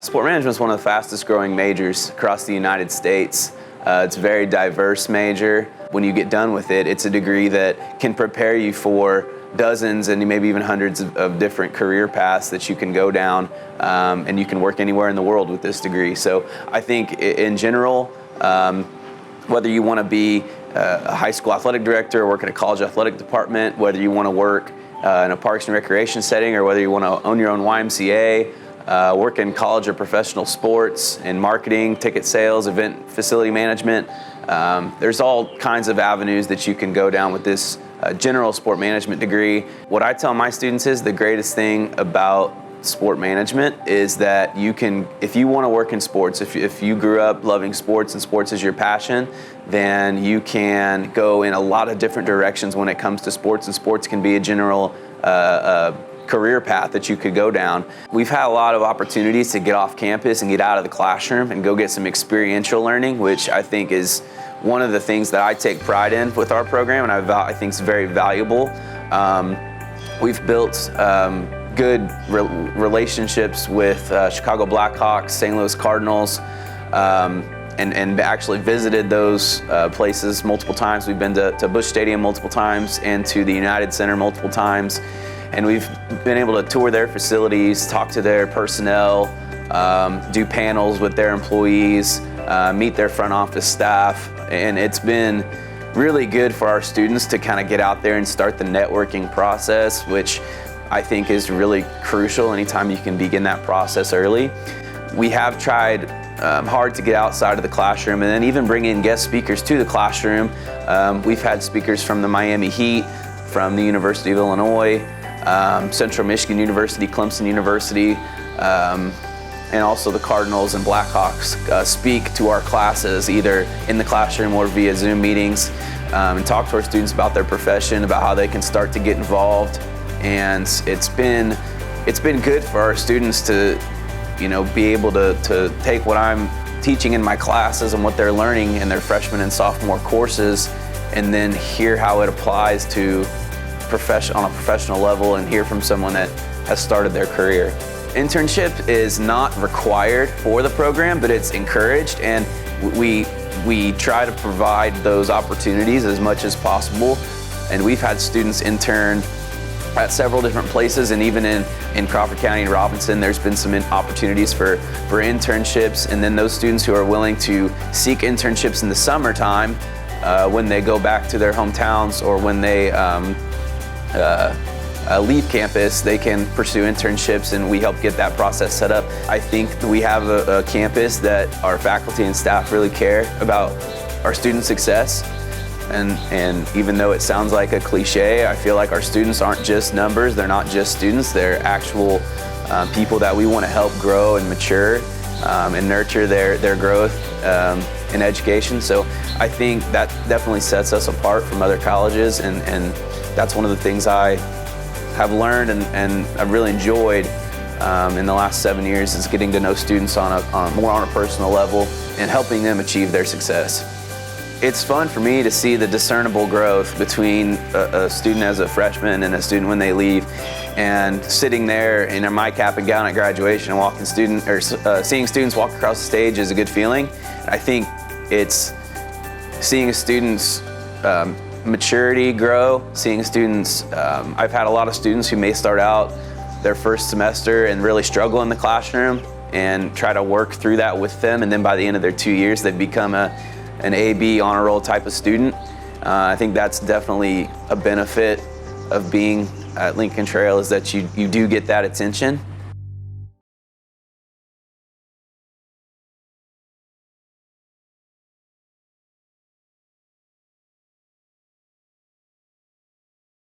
Sport management is one of the fastest growing majors across the United States. It's a very diverse major. When you get done with it, it's a degree that can prepare you for dozens and maybe even hundreds of different career paths that you can go down, and you can work anywhere in the world with this degree. So I think in general, whether you want to be a high school athletic director or work in a college athletic department, whether you want to work in a parks and recreation setting, or whether you want to own your own YMCA, work in college or professional sports, in marketing, ticket sales, event facility management. There's all kinds of avenues that you can go down with this general sport management degree. What I tell my students is the greatest thing about sport management is that you can, if you want to work in sports, if you grew up loving sports and sports is your passion, then you can go in a lot of different directions when it comes to sports, and sports can be a general career path that you could go down. We've had a lot of opportunities to get off campus and get out of the classroom and go get some experiential learning, which I think is one of the things that I take pride in with our program, and I think is very valuable. We've built good relationships with Chicago Blackhawks, St. Louis Cardinals, and actually visited those places multiple times. We've been to Busch Stadium multiple times and to the United Center multiple times. And we've been able to tour their facilities, talk to their personnel, do panels with their employees, meet their front office staff. And it's been really good for our students to kind of get out there and start the networking process, which I think is really crucial anytime you can begin that process early. We have tried hard to get outside of the classroom and then even bring in guest speakers to the classroom. We've had speakers from the Miami Heat, from the University of Illinois, Central Michigan University, Clemson University, and also the Cardinals and Blackhawks speak to our classes either in the classroom or via Zoom meetings, and talk to our students about their profession, about how they can start to get involved. And it's been good for our students to, be able to take what I'm teaching in my classes and what they're learning in their freshman and sophomore courses, and then hear how it applies to on a professional level and hear from someone that has started their career. Internship is not required for the program, but it's encouraged, and we try to provide those opportunities as much as possible. And we've had students intern at several different places, and even in Crawford County and Robinson, there's been some opportunities for internships. And then those students who are willing to seek internships in the summertime, when they go back to their hometowns or when they leave campus, they can pursue internships, and we help get that process set up. I think we have a campus that our faculty and staff really care about our student success. And even though it sounds like a cliche, I feel like our students aren't just numbers, they're not just students, they're actual people that we want to help grow and mature and nurture their growth in education. So I think that definitely sets us apart from other colleges, and that's one of the things I have learned and I've really enjoyed in the last 7 years, is getting to know students more on a personal level and helping them achieve their success. It's fun for me to see the discernible growth between a student as a freshman and a student when they leave, and sitting there in my cap and gown at graduation and seeing students walk across the stage is a good feeling. I think it's seeing a student's maturity grow, seeing students, I've had a lot of students who may start out their first semester and really struggle in the classroom and try to work through that with them, and then by the end of their 2 years they become an A/B honor roll type of student. I think that's definitely a benefit of being at Lincoln Trail, is that you do get that attention.